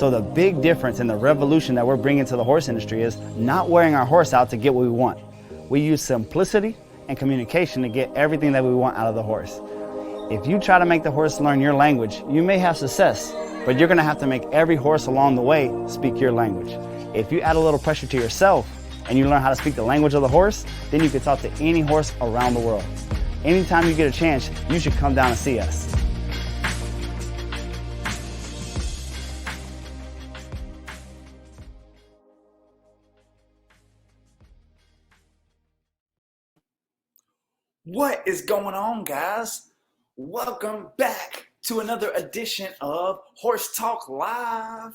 So the big difference in the revolution that we're bringing to the horse industry is not wearing our horse out to get what we want. We use simplicity and communication to get everything that we want out of the horse. If you try to make the horse learn your language, you may have success, but you're gonna have to make every horse along the way speak your language. If you add a little pressure to yourself and you learn how to speak the language of the horse, then you can talk to any horse around the world. Anytime you get a chance, you should come down and see us. What is going on, guys? Welcome back to another edition of Horse Talk Live.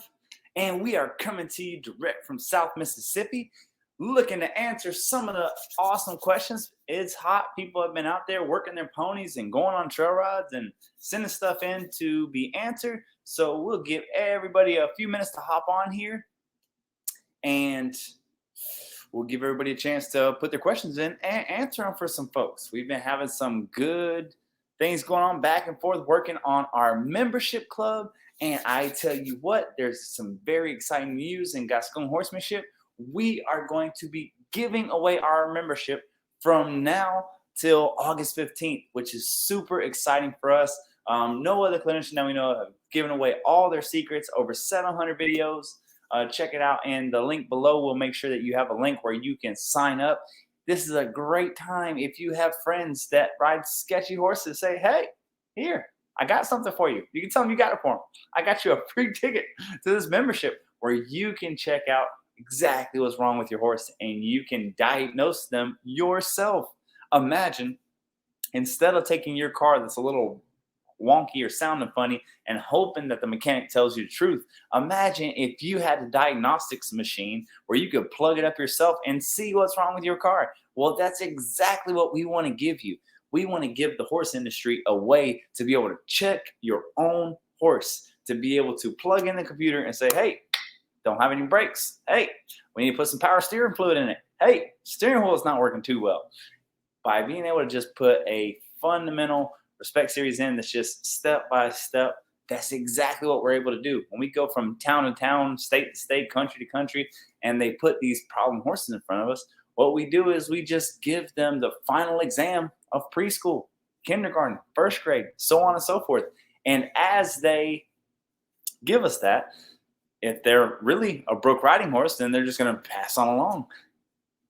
And we are coming to you direct from South Mississippi, looking to answer some of the awesome questions. It's hot. People have been out there working their ponies and going on trail rides and sending stuff in to be answered. So we'll give everybody a few minutes to hop on here, and we'll give everybody a chance to put their questions in and answer them for some folks. We've been having some good things going on back and forth, working on our membership club. And I tell you what, there's some very exciting news in Gascon horsemanship. We are going to be giving away our membership from now till August 15th, which is super exciting for us. No other clinician that we know have given away all their secrets, over 700 videos. Check it out, and the link below will make sure that you have a link where you can sign up. This is a great time if you have friends that ride sketchy horses. Say, hey, here, I got something for you. You can tell them you got it for them. I got you a free ticket to this membership where you can check out exactly what's wrong with your horse and you can diagnose them yourself. Imagine, instead of taking your car that's a little wonky or sounding funny and hoping that the mechanic tells you the truth, imagine if you had a diagnostics machine where you could plug it up yourself and see what's wrong with your car. Well, that's exactly what we want to give you. We want to give the horse industry a way to be able to check your own horse, to be able to plug in the computer and say, hey, don't have any brakes. Hey, we need to put some power steering fluid in it. Hey, steering wheel is not working too well. By being able to just put a fundamental Respect series in that's just step by step, that's exactly what we're able to do. When we go from town to town, state to state, country to country, and they put these problem horses in front of us, what we do is we just give them the final exam of preschool, kindergarten, first grade, so on and so forth. And as they give us that, if they're really a broke riding horse, then they're just going to pass on along.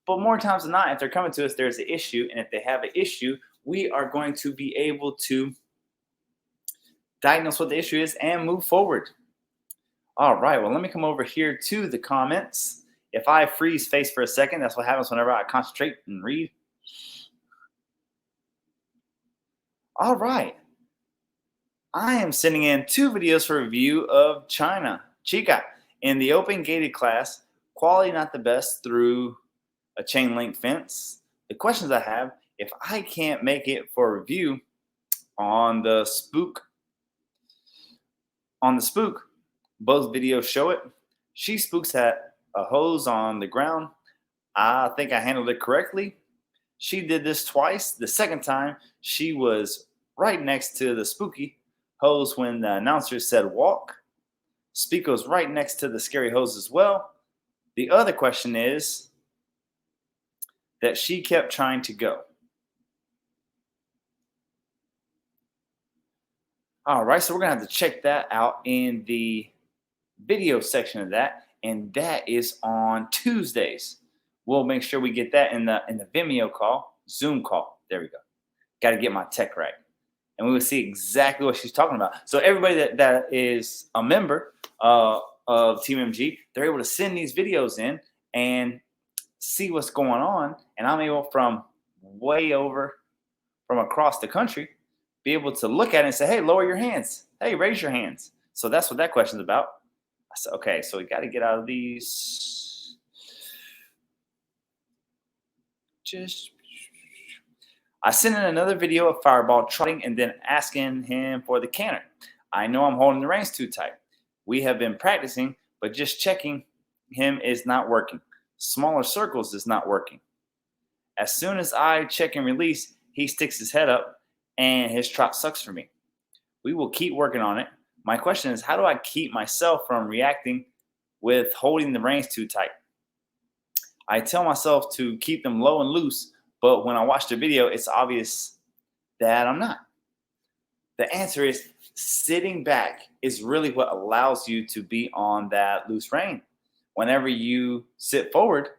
But more times than not, if they're coming to us, there's an issue. And if they have an issue, we are going to be able to diagnose what the issue is and move forward. All right, well, let me come over here to the comments. If I freeze face for a second, that's what happens whenever I concentrate and read. All right. I am sending in 2 videos for review of Chica. In the open gaited class, quality not the best through a chain link fence. The questions I have: if I can't make it for review on the spook, both videos show it. She spooks at a hose on the ground. I think I handled it correctly. She did this twice. The second time, she was right next to the spooky hose when the announcer said walk. Speak was right next to the scary hose as well. The other question is that she kept trying to go. All right, so we're going to have to check that out in the video section of that, and that is on Tuesdays. We'll make sure we get that in the Vimeo call, Zoom call. There we go. Got to get my tech right. And we will see exactly what she's talking about. So everybody that is a member of Team MG, they're able to send these videos in and see what's going on. And I'm able from across the country, be able to look at it and say, hey, lower your hands. Hey, raise your hands. So that's what that question's about. I said, okay, so we got to get out of these. I sent in another video of Fireball trotting and then asking him for the canter. I know I'm holding the reins too tight. We have been practicing, but just checking him is not working. Smaller circles is not working. As soon as I check and release, he sticks his head up and his trot sucks for me. We will keep working on it. My question is, how do I keep myself from reacting with holding the reins too tight? I tell myself to keep them low and loose, but when I watch the video, it's obvious that I'm not. The answer is sitting back is really what allows you to be on that loose rein. Whenever you sit forward,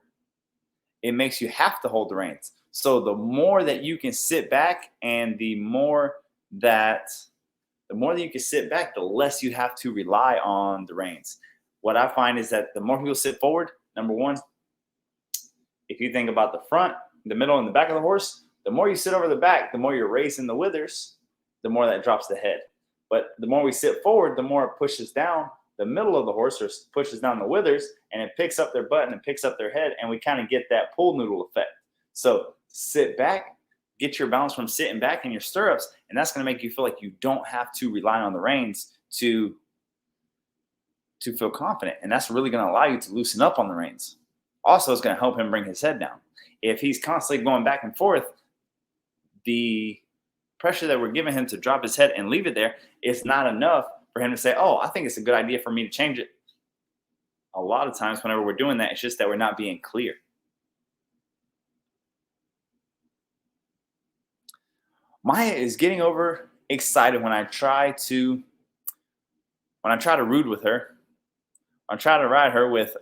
it makes you have to hold the reins. So the more that you can sit back and the more that you can sit back, the less you have to rely on the reins. What I find is that the more people sit forward, number one, if you think about the front, the middle, and the back of the horse, the more you sit over the back, the more you're raising the withers, the more that drops the head. But the more we sit forward, the more it pushes down the middle of the horse or pushes down the withers, and it picks up their butt and it picks up their head, and we kind of get that pool noodle effect. So sit back, get your balance from sitting back in your stirrups, and that's going to make you feel like you don't have to rely on the reins to feel confident. And that's really going to allow you to loosen up on the reins. Also, it's going to help him bring his head down. If he's constantly going back and forth, the pressure that we're giving him to drop his head and leave it there is not enough for him to say, oh, I think it's a good idea for me to change it. A lot of times whenever we're doing that, it's just that we're not being clear. Maya is getting over excited when I try to root with her. I try to ride her with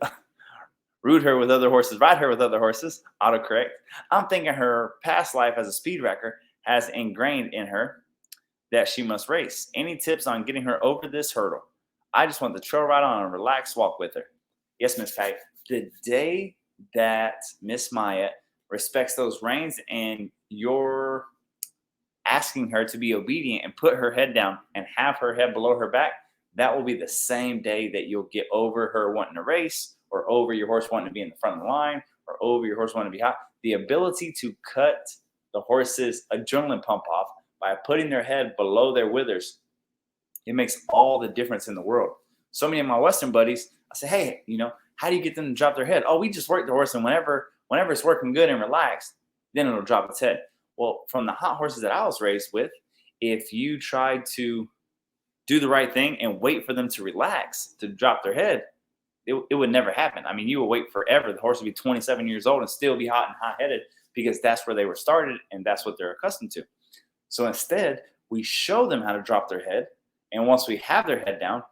root her with other horses, ride her with other horses, autocorrect. I'm thinking her past life as a speed wrecker has ingrained in her that she must race. Any tips on getting her over this hurdle? I just want the trail ride on a relaxed walk with her. Yes, Miss Patty. The day that Miss Maya respects those reins and you're asking her to be obedient and put her head down and have her head below her back, that will be the same day that you'll get over her wanting to race, or over your horse wanting to be in the front of the line, or over your horse wanting to be hot. The ability to cut the horse's adrenaline pump off by putting their head below their withers, it makes all the difference in the world. So many of my Western buddies, I say, hey, how do you get them to drop their head? Oh, we just work the horse, and whenever it's working good and relaxed, then it'll drop its head. Well, from the hot horses that I was raised with, if you try to do the right thing and wait for them to relax, to drop their head, it would never happen. I mean, you would wait forever. The horse would be 27 years old and still be hot and hot-headed because that's where they were started and that's what they're accustomed to. So instead, we show them how to drop their head. And once we have their head down,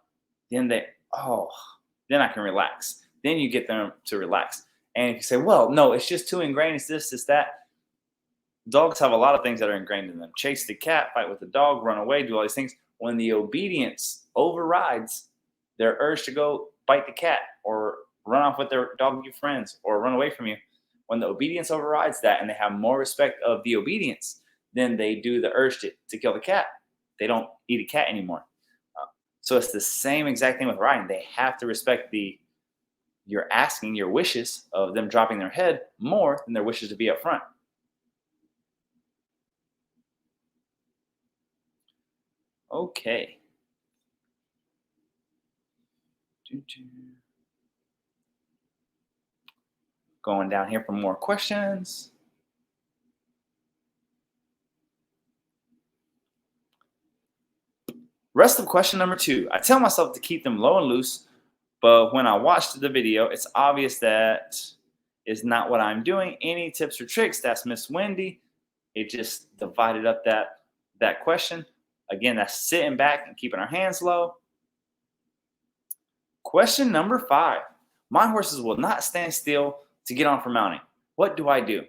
then then I can relax. Then you get them to relax. And if you say, well, no, it's just too ingrained. It's this, it's that. Dogs have a lot of things that are ingrained in them. Chase the cat, fight with the dog, run away, do all these things. When the obedience overrides their urge to go bite the cat or run off with their doggy friends or run away from you, when the obedience overrides that and they have more respect of the obedience than they do the urge to kill the cat, they don't eat a cat anymore. So it's the same exact thing with riding. They have to respect your wishes of them dropping their head more than their wishes to be up front. Okay. Going down here for more questions. Rest of question number 2. I tell myself to keep them low and loose, but when I watched the video, it's obvious that is not what I'm doing. Any tips or tricks? That's Miss Wendy. It just divided up that question. Again, that's sitting back and keeping our hands low. Question number 5. My horses will not stand still to get on for mounting. What do I do?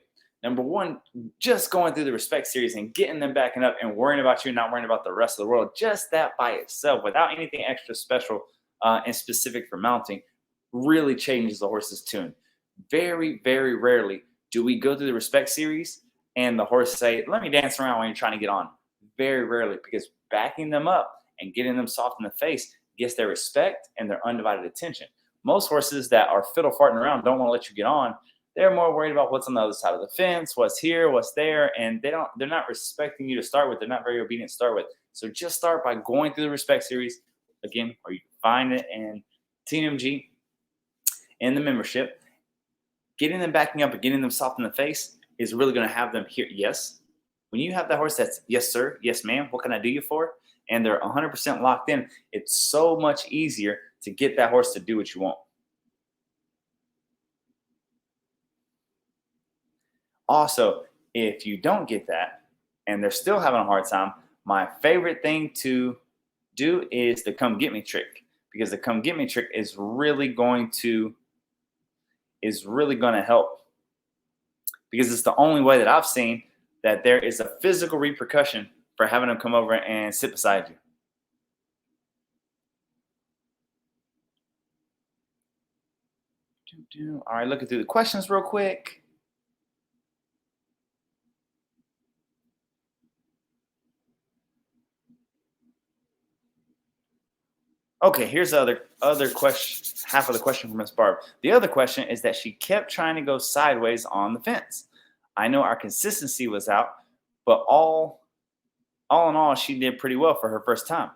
Number 1, just going through the respect series and getting them backing up and worrying about you, not worrying about the rest of the world. Just that by itself, without anything extra special and specific for mounting, really changes the horse's tune. Very, very rarely do we go through the respect series and the horse say, let me dance around when you're trying to get on. Very rarely, because backing them up and getting them soft in the face gets their respect and their undivided attention. Most horses that are fiddle farting around don't want to let you get on. They're more worried about what's on the other side of the fence, what's here, what's there, and they're not respecting you to start with. They're not very obedient to start with. So just start by going through the respect series again, or you can find it in TMG in the membership. Getting them backing up and getting them soft in the face is really going to have them hear yes. When you have that horse that's yes, sir, yes, ma'am, what can I do you for? and they're 100% locked in, it's so much easier to get that horse to do what you want. Also, if you don't get that and they're still having a hard time, my favorite thing to do is the come get me trick, because the come get me trick is really going to help, because it's the only way that I've seen that there is a physical repercussion for having them come over and sit beside you. All right, looking through the questions real quick. Okay, here's the other question, half of the question from Miss Barb. The other question is that she kept trying to go sideways on the fence. I know our consistency was out, but all in all, she did pretty well for her first time.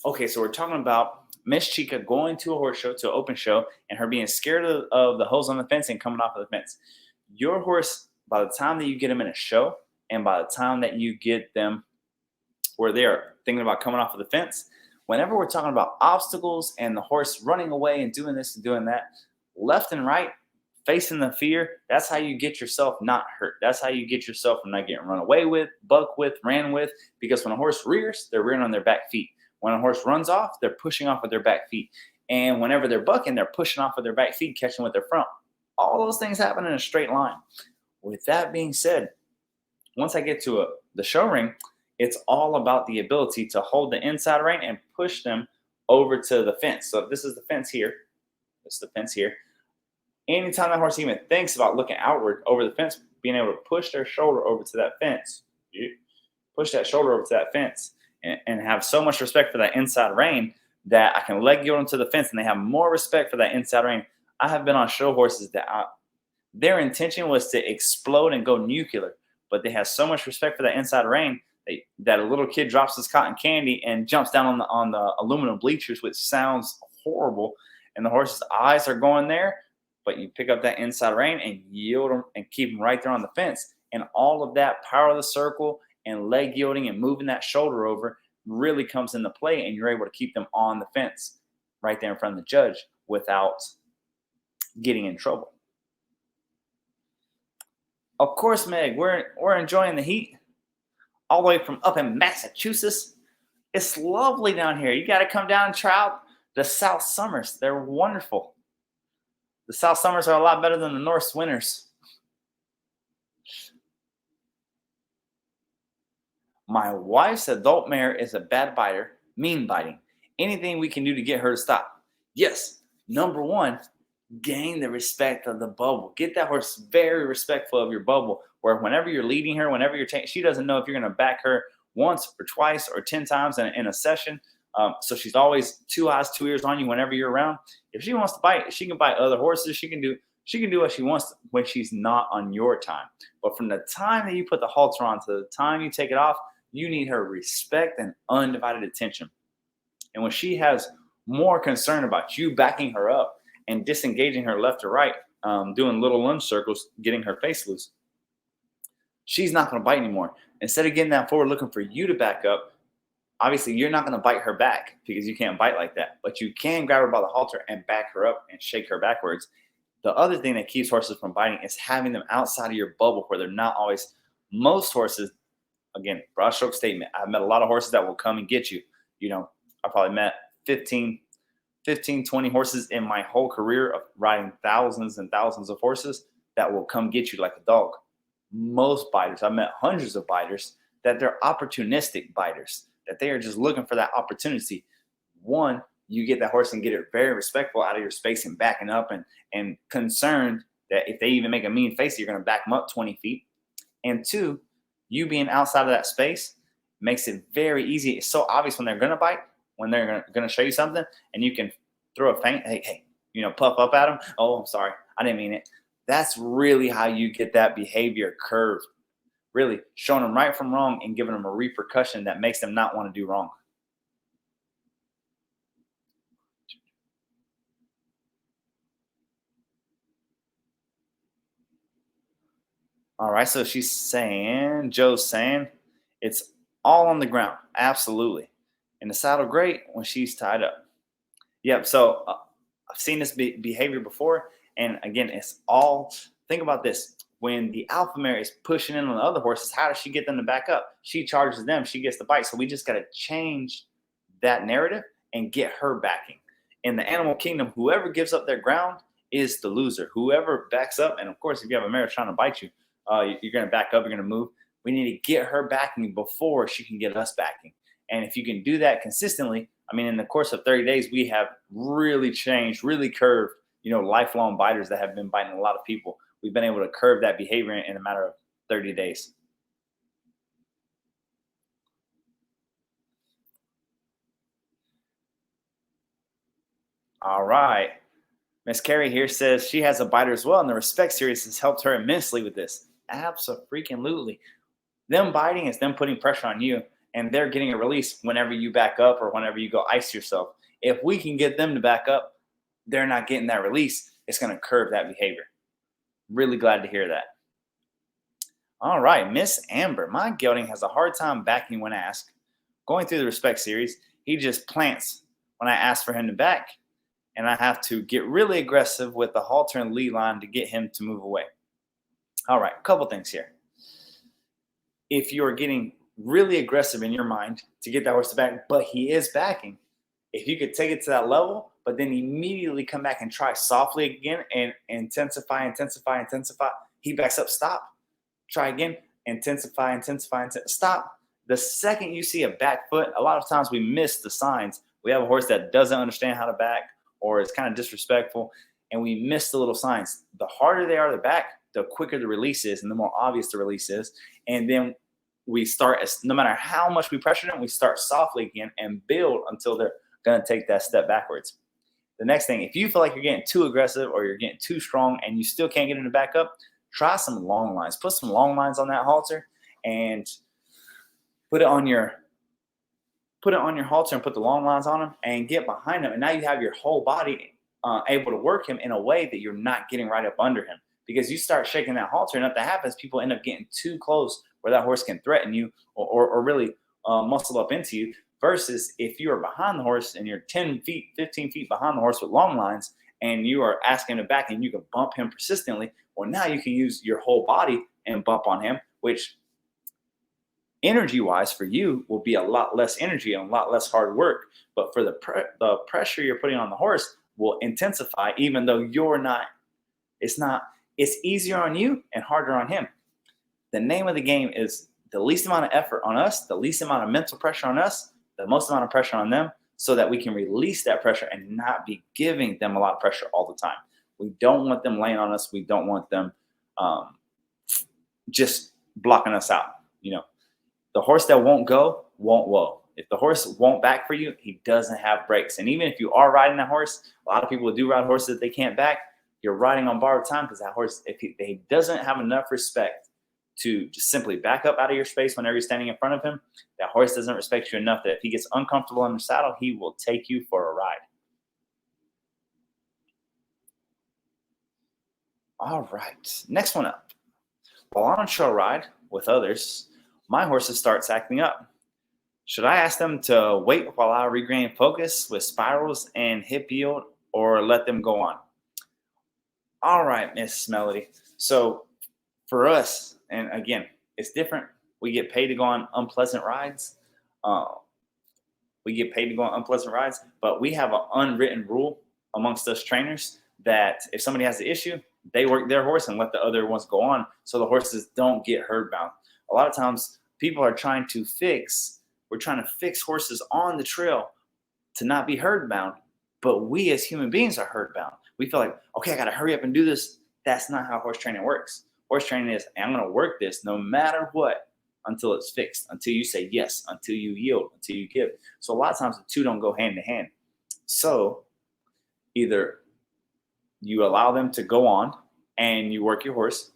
Okay, so we're talking about Miss Chica going to a horse show, to an open show, and her being scared of the hose on the fence and coming off of the fence. Your horse, by the time that you get them in a show, and by the time that you get them where they're thinking about coming off of the fence, whenever we're talking about obstacles and the horse running away and doing this and doing that, left and right, facing the fear, that's how you get yourself not hurt. That's how you get yourself from not getting run away with, bucked with, ran with, because when a horse rears, they're rearing on their back feet. When a horse runs off, they're pushing off with their back feet. And whenever they're bucking, they're pushing off with their back feet, catching with their front. All those things happen in a straight line. With that being said, once I get to the show ring, it's all about the ability to hold the inside rein and push them over to the fence. So if this is the fence here, this is the fence here. Anytime that horse even thinks about looking outward over the fence, being able to push their shoulder over to that fence, push that shoulder over to that fence, and have so much respect for that inside rein that I can leg yoke them to the fence, and they have more respect for that inside rein. I have been on show horses that their intention was to explode and go nuclear, but they have so much respect for that inside rein that a little kid drops his cotton candy and jumps down on the aluminum bleachers, which sounds horrible, and the horse's eyes are going there, but you pick up that inside rein and yield them and keep them right there on the fence. And all of that power of the circle and leg yielding and moving that shoulder over really comes into play, and you're able to keep them on the fence right there in front of the judge without getting in trouble. Of course, Meg, we're enjoying the heat all the way from up in Massachusetts. It's lovely down here. You got to come down and try out the South summers. They're wonderful. The South summers are a lot better than the North winters. My wife's adult mare is a bad biter, mean biting. Anything we can do to get her to stop? Yes. Number one, gain the respect of the bubble. Get that horse very respectful of your bubble, where whenever you're leading her, whenever you're taking, she doesn't know if you're going to back her once or twice or 10 times in a session. So she's always 2 eyes, 2 ears on you whenever you're around. If she wants to bite, she can bite other horses. She can do what she wants when she's not on your time. But from the time that you put the halter on to the time you take it off, you need her respect and undivided attention. And when she has more concern about you backing her up and disengaging her left or right, doing little lunge circles, getting her face loose, she's not going to bite anymore. Instead of getting that forward looking for you to back up, obviously you're not going to bite her back because you can't bite like that. But you can grab her by the halter and back her up and shake her backwards. The other thing that keeps horses from biting is having them outside of your bubble, where they're not always. Most horses, again, broad stroke statement, I've met a lot of horses that will come and get you. I probably met 15, 20 horses in my whole career of riding thousands and thousands of horses that will come get you like a dog. Most biters, I've met hundreds of biters that they're opportunistic biters, that they are just looking for that opportunity. One, you get that horse and get it very respectful out of your space and backing up and concerned that if they even make a mean face, you're going to back them up 20 feet. And two, you being outside of that space makes it very easy. It's so obvious when they're going to bite, when they're going to show you something, and you can throw a feint, hey, puff up at them. Oh, I'm sorry, I didn't mean it. That's really how you get that behavior curved, really showing them right from wrong and giving them a repercussion that makes them not want to do wrong. All right, so Joe's saying, it's all on the ground. Absolutely. In the saddle, great when she's tied up. Yep. So I've seen this behavior before. And again, it's all, think about this. When the alpha mare is pushing in on the other horses, how does she get them to back up? She charges them. She gets the bite. So we just got to change that narrative and get her backing. In the animal kingdom, whoever gives up their ground is the loser. Whoever backs up, and of course, if you have a mare trying to bite you, you're going to back up, you're going to move. We need to get her backing before she can get us backing. And if you can do that consistently, I mean, in the course of 30 days, we have really changed, really curved, lifelong biters that have been biting a lot of people. We've been able to curve that behavior in a matter of 30 days. All right. Miss Carrie here says she has a biter as well, and the Respect series has helped her immensely with this. Absolutely. Them biting is them putting pressure on you, and they're getting a release whenever you back up or whenever you go ice yourself. If we can get them to back up, they're not getting that release. It's going to curve that behavior. Really glad to hear that. All right, Miss Amber. My gelding has a hard time backing when asked. Going through the Respect series, he just plants when I ask for him to back, and I have to get really aggressive with the halter and lead line to get him to move away. All right, a couple things here. If you're getting really aggressive in your mind to get that horse to back, but he is backing, if you could take it to that level, but then immediately come back and try softly again and intensify, he backs up, stop. Try again, intensify, stop. The second you see a back foot, a lot of times we miss the signs. We have a horse that doesn't understand how to back or is kind of disrespectful, and we miss the little signs. The harder they are to back, the quicker the release is and the more obvious the release is. And then we start, no matter how much we pressure them, we start softly again and build until they're going to take that step backwards. The next thing, if you feel like you're getting too aggressive or you're getting too strong and you still can't get them to back up, try some long lines. Put some long lines on that halter and put it on your halter and put the long lines on him and get behind him. And now you have your whole body able to work him in a way that you're not getting right up under him. Because you start shaking that halter, and if that happens, people end up getting too close where that horse can threaten you or really muscle up into you. Versus if you are behind the horse and you're 10 feet, 15 feet behind the horse with long lines, and you are asking him back and you can bump him persistently, well, now you can use your whole body and bump on him, which energy-wise for you will be a lot less energy and a lot less hard work. But for the pressure you're putting on the horse will intensify, even though you're not. It's easier on you and harder on him. The name of the game is the least amount of effort on us, the least amount of mental pressure on us, the most amount of pressure on them, so that we can release that pressure and not be giving them a lot of pressure all the time. We don't want them laying on us. We don't want them just blocking us out. The horse that won't go won't whoa. If the horse won't back for you, he doesn't have brakes. And even if you are riding that horse, a lot of people do ride horses that they can't back. You're riding on borrowed time because that horse, if he doesn't have enough respect to just simply back up out of your space whenever you're standing in front of him, that horse doesn't respect you enough that if he gets uncomfortable in the saddle, he will take you for a ride. All right, next one up. While on a trail ride with others, my horses starts acting up. Should I ask them to wait while I regain focus with spirals and hip yield, or let them go on? All right, Miss Mellody. So for us, and again, it's different. We get paid to go on unpleasant rides. But we have an unwritten rule amongst us trainers that if somebody has an issue, they work their horse and let the other ones go on so the horses don't get herd bound. A lot of times people are trying to fix horses on the trail to not be herd bound, but we as human beings are herd bound. We feel like, okay, I got to hurry up and do this. That's not how horse training works. Horse training is, I'm going to work this no matter what until it's fixed, until you say yes, until you yield, until you give. So a lot of times the two don't go hand in hand. So either you allow them to go on and you work your horse,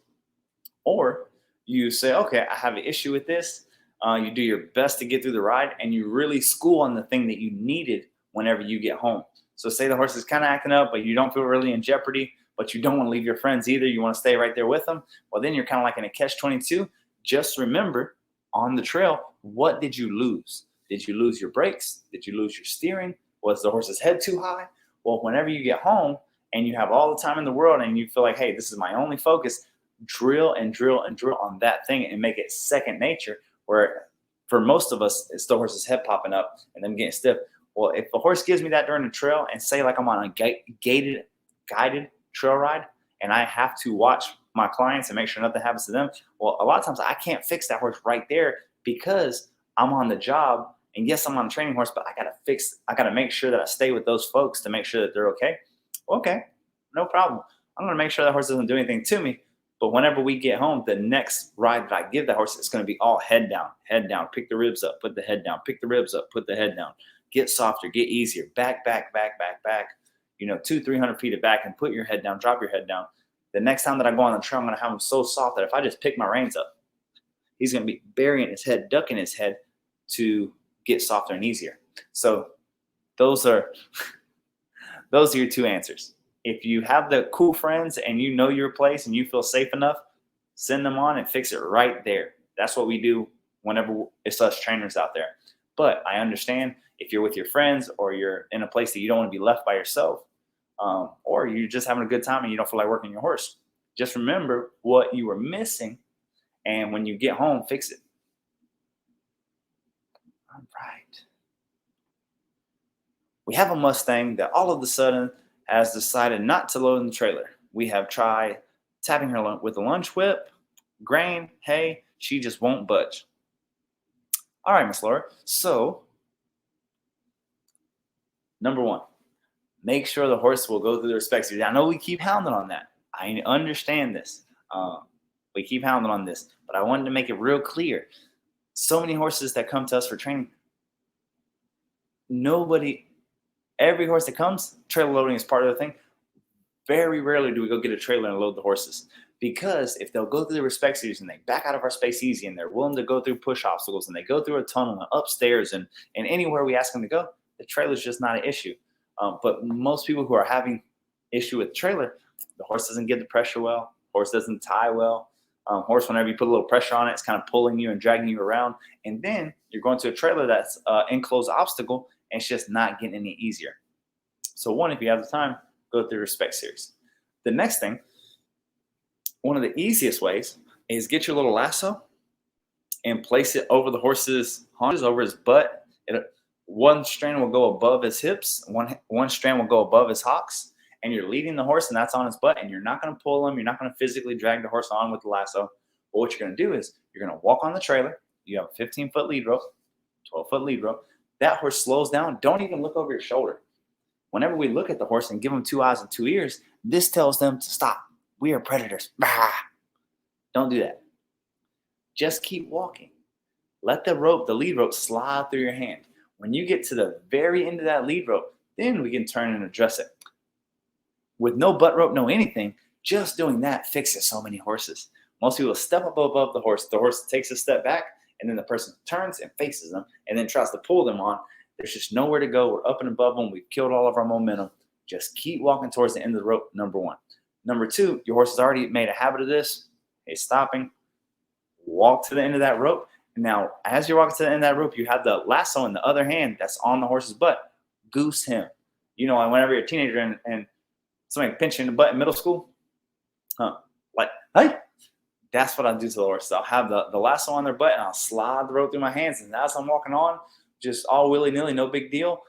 or you say, okay, I have an issue with this. You do your best to get through the ride, and you really school on the thing that you needed whenever you get home. So say the horse is kind of acting up, but you don't feel really in jeopardy, but you don't want to leave your friends either. You want to stay right there with them. Well, then you're kind of like in a catch-22. Just remember, on the trail, what did you lose? Did you lose your brakes? Did you lose your steering? Was the horse's head too high? Well, whenever you get home and you have all the time in the world and you feel like, hey, this is my only focus, drill and drill and drill on that thing and make it second nature, where for most of us, it's the horse's head popping up and them getting stiff. Well, if the horse gives me that during the trail, and say like I'm on a guided trail ride, and I have to watch my clients and make sure nothing happens to them, well, a lot of times I can't fix that horse right there because I'm on the job. And yes, I'm on a training horse, but I gotta make sure that I stay with those folks to make sure that they're okay. Okay, no problem. I'm gonna make sure that horse doesn't do anything to me. But whenever we get home, the next ride that I give that horse, it's gonna be all head down, pick the ribs up, put the head down, pick the ribs up, put the head down, get softer, get easier, back, 200-300 feet of back, and put your head down, drop your head down. The next time that I go on the trail, I'm gonna have him so soft that if I just pick my reins up, he's gonna be burying his head, ducking his head to get softer and easier. So those are your two answers. If you have the cool friends and you know your place and you feel safe enough, send them on and fix it right there. That's what we do whenever it's us trainers out there. But I understand if you're with your friends or you're in a place that you don't want to be left by yourself, or you're just having a good time and you don't feel like working your horse, just remember what you were missing, and when you get home, fix it. All right. We have a Mustang that all of a sudden has decided not to load in the trailer. We have tried tapping her with a lunge whip, grain, hay. She just won't budge. All right, Miss Laura. So, number one, make sure the horse will go through the respect series. I know we keep hounding on that. I understand this. We keep hounding on this, but I wanted to make it real clear. So many horses that come to us for training, every horse that comes, trailer loading is part of the thing. Very rarely do we go get a trailer and load the horses, because if they'll go through the respect series and they back out of our space easy and they're willing to go through push obstacles and they go through a tunnel and upstairs and anywhere we ask them to go, the trailer is just not an issue. But most people who are having issue with the trailer, the horse doesn't get the pressure well, horse doesn't tie well. Horse, whenever you put a little pressure on it, it's kind of pulling you and dragging you around. And then you're going to a trailer that's enclosed obstacle, and it's just not getting any easier. So one, if you have the time, go through respect series. The next thing, one of the easiest ways is get your little lasso and place it over the horse's haunches, over his butt. One strand will go above his hips, one strand will go above his hocks, and you're leading the horse, and that's on his butt, and you're not going to pull him. You're not going to physically drag the horse on with the lasso. But what you're going to do is you're going to walk on the trailer. You have a 15-foot lead rope, 12-foot lead rope. That horse slows down. Don't even look over your shoulder. Whenever we look at the horse and give them 2 eyes and 2 ears, this tells them to stop. We are predators. Bah! Don't do that. Just keep walking. Let the lead rope slide through your hand. When you get to the very end of that lead rope, then we can turn and address it. With no butt rope, no anything, just doing that fixes so many horses. Most people step up above the horse takes a step back, and then the person turns and faces them and then tries to pull them on. There's just nowhere to go. We're up and above them. We've killed all of our momentum. Just keep walking towards the end of the rope, number one. Number two, your horse has already made a habit of this. He's stopping. Walk to the end of that rope. Now, as you're walking to the end of that rope, you have the lasso in the other hand that's on the horse's butt. Goose him. You know, whenever you're a teenager and somebody pinch you in the butt in middle school, like, hey, that's what I do to the horse. So I'll have the lasso on their butt, and I'll slide the rope through my hands. And as I'm walking on, just all willy-nilly, no big deal.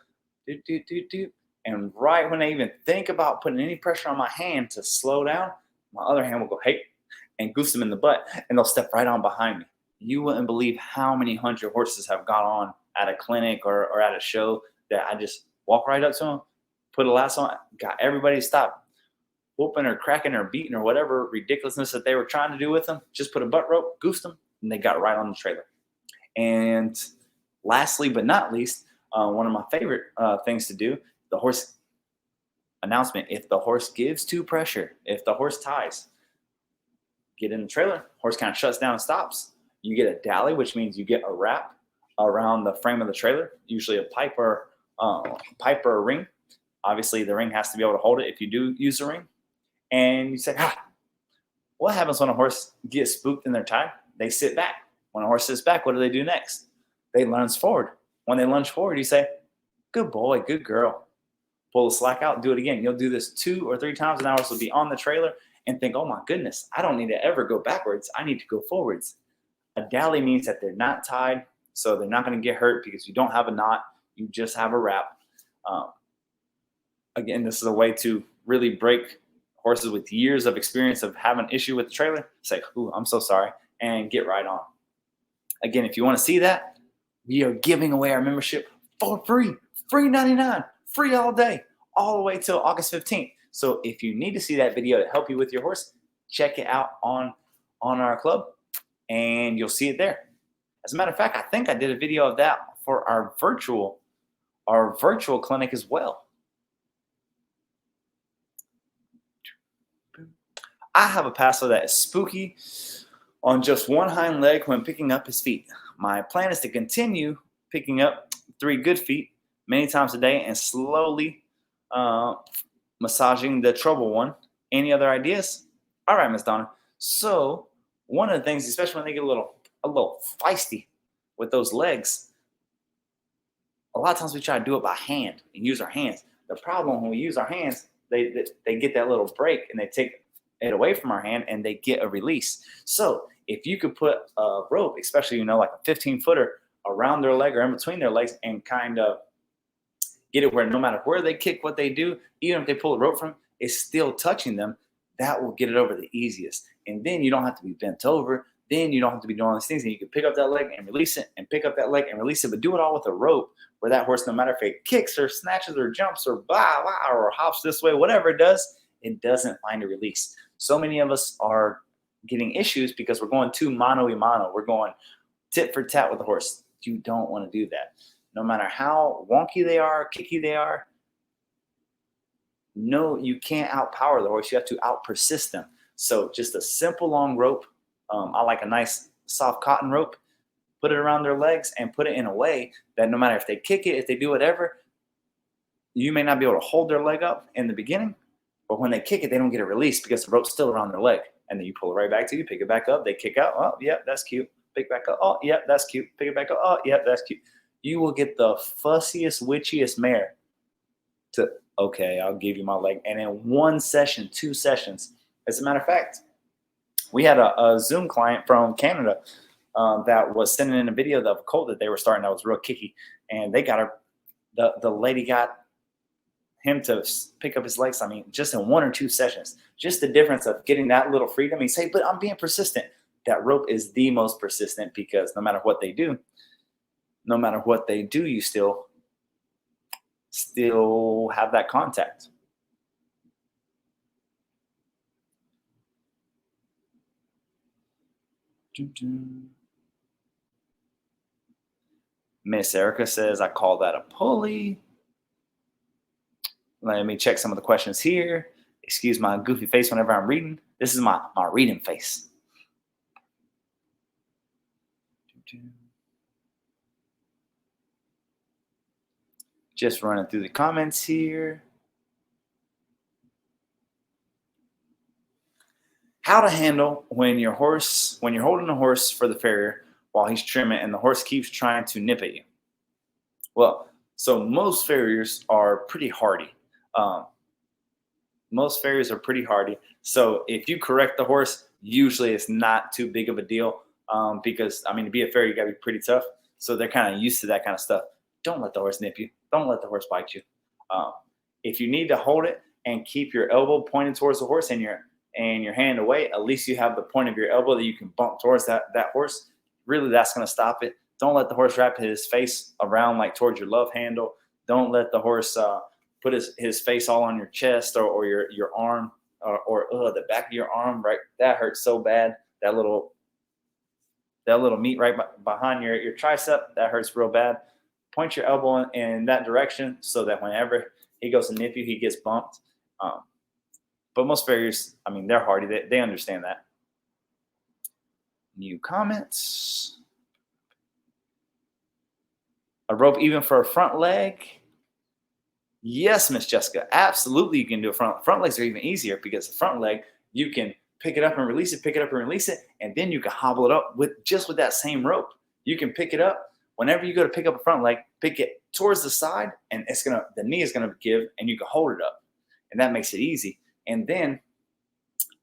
Do. And right when they even think about putting any pressure on my hand to slow down, my other hand will go, hey, and goose them in the butt, and they'll step right on behind me. You wouldn't believe how many hundred horses have got on at a clinic or at a show that I just walk right up to them, put a lasso on, got everybody to stop whooping or cracking or beating or whatever ridiculousness that they were trying to do with them. Just put a butt rope, goosed them, and they got right on the trailer. And lastly, but not least, one of my favorite things to do, the horse announcement. If the horse gives to pressure, if the horse ties, get in the trailer, horse kind of shuts down and stops. You get a dally, which means you get a wrap around the frame of the trailer, usually a pipe or a ring. Obviously, the ring has to be able to hold it if you do use a ring. And you say, what happens when a horse gets spooked in their tie? They sit back. When a horse sits back, what do they do next? They lunge forward. When they lunge forward, you say, good boy, good girl. Pull the slack out, do it again. You'll do this 2 or 3 times an hour. So be on the trailer and think, oh my goodness, I don't need to ever go backwards. I need to go forwards. A dally means that they're not tied, so they're not going to get hurt because you don't have a knot. You just have a wrap. Again, this is a way to really break horses with years of experience of having an issue with the trailer. Say, ooh, I'm so sorry, and get right on. Again, if you want to see that, we are giving away our membership for free. Free 99, free all day, all the way till August 15th. So if you need to see that video to help you with your horse, check it out on our club, and you'll see it there. As a matter of fact, I think I did a video of that for our virtual clinic as well. I have a passer that is spooky on just one hind leg when picking up his feet. My plan is to continue picking up 3 good feet many times a day and slowly massaging the trouble one. Any other ideas? All right, Miss Donna. So one of the things, especially when they get a little feisty with those legs, a lot of times we try to do it by hand and use our hands. The problem when we use our hands, they get that little break and they take it away from our hand and they get a release. So if you could put a rope, especially, like a 15-footer around their leg or in between their legs and kind of get it where no matter where they kick, what they do, even if they pull a rope from, it's still touching them, that will get it over the easiest. And then you don't have to be bent over. Then you don't have to be doing all these things. And you can pick up that leg and release it and pick up that leg and release it, but do it all with a rope where that horse, no matter if it kicks or snatches or jumps or blah, blah, or hops this way, whatever it doesn't find a release. So many of us are getting issues because we're going too mano-y-mano. We're going tit for tat with the horse. You don't want to do that. No matter how wonky they are, kicky they are, no, you can't outpower the horse. You have to out-persist them. So just a simple long rope. I like a nice soft cotton rope. Put it around their legs and put it in a way that no matter if they kick it, if they do whatever, you may not be able to hold their leg up in the beginning, but when they kick it, they don't get a release because the rope's still around their leg. And then you pull it right back to you, pick it back up, they kick out. Oh, yeah, that's cute. Pick it back up. Oh, yeah, that's cute. Pick it back up. Oh, yeah, that's cute. You will get the fussiest, witchiest mare to, okay, I'll give you my leg. And in 1 session, 2 sessions. As a matter of fact, we had a Zoom client from Canada that was sending in a video of a colt that they were starting that was real kicky. And they got the lady got him to pick up his legs. I mean, just in 1 or 2 sessions, just the difference of getting that little freedom. He say, but I'm being persistent. That rope is the most persistent because no matter what they do, you still have that contact. Miss Erica says, I call that a pulley. Let me check some of the questions here. Excuse my goofy face whenever I'm reading. This is my reading face. Just running through the comments here. How to handle when you're holding a horse for the farrier while he's trimming and the horse keeps trying to nip at you. Well, so most farriers are pretty hardy. So if you correct the horse, usually it's not too big of a deal because, I mean, to be a farrier, you got to be pretty tough. So they're kind of used to that kind of stuff. Don't let the horse nip you. Don't let the horse bite you. If you need to hold it and keep your elbow pointed towards the horse and your hand away, at least you have the point of your elbow that you can bump towards that horse. Really, that's going to stop it. Don't let the horse wrap his face around like towards your love handle. Don't let the horse put his face all on your chest or your arm or the back of your arm. Right, that hurts so bad. That little meat right behind your tricep, that hurts real bad. Point your elbow in that direction so that whenever he goes to nip you, he gets bumped. But most farriers, I mean, they're hardy. They understand that. New comments. A rope even for a front leg? Yes, Miss Jessica. Absolutely, you can do a front legs are even easier because the front leg, you can pick it up and release it, and then you can hobble it up with that same rope. You can pick it up. Whenever you go to pick up a front leg, pick it towards the side, and the knee is gonna give, and you can hold it up, and that makes it easy. And then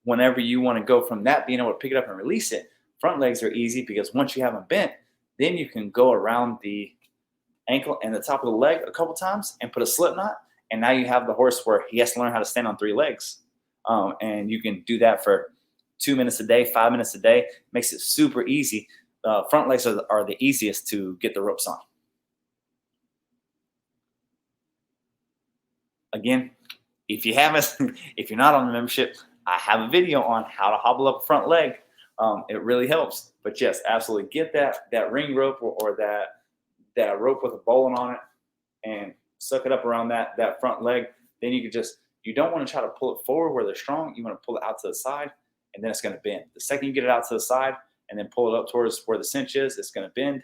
whenever you want to go from that, being able to pick it up and release it, front legs are easy because once you have them bent, then you can go around the ankle and the top of the leg a couple times and put a slip knot. And now you have the horse where he has to learn how to stand on 3 legs. And you can do that for 2 minutes a day, 5 minutes a day. Makes it super easy. Front legs are the easiest to get the ropes on. Again, if you're not on the membership, I have a video on how to hobble up a front leg. It really helps. But yes, absolutely, get that ring rope or that rope with a bowline on it and suck it up around that front leg. Then you don't want to try to pull it forward where they're strong. You want to pull it out to the side, and then it's going to bend. The second you get it out to the side and then pull it up towards where the cinch is, it's going to bend.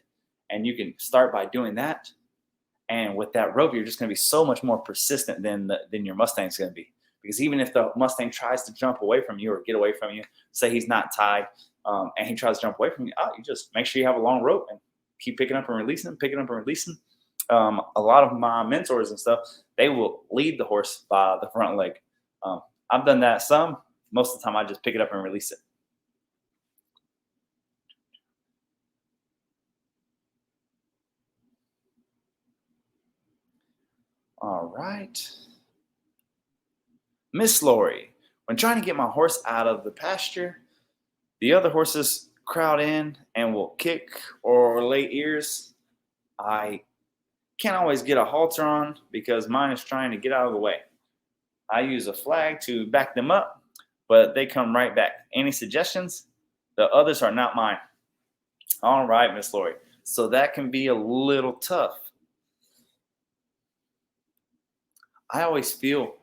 And you can start by doing that. And with that rope, you're just going to be so much more persistent than your Mustang's going to be. Because even if the Mustang tries to jump away from you or get away from you, say he's not tied, and he tries to jump away from you, you just make sure you have a long rope and keep picking up and releasing, picking up and releasing. A lot of my mentors and stuff, they will lead the horse by the front leg. I've done that some. Most of the time, I just pick it up and release it. All right. Miss Lori, when trying to get my horse out of the pasture, the other horses crowd in and will kick or lay ears. I can't always get a halter on because mine is trying to get out of the way. I use a flag to back them up, but they come right back. Any suggestions? The others are not mine. All right, Miss Lori. So that can be a little tough. I always feel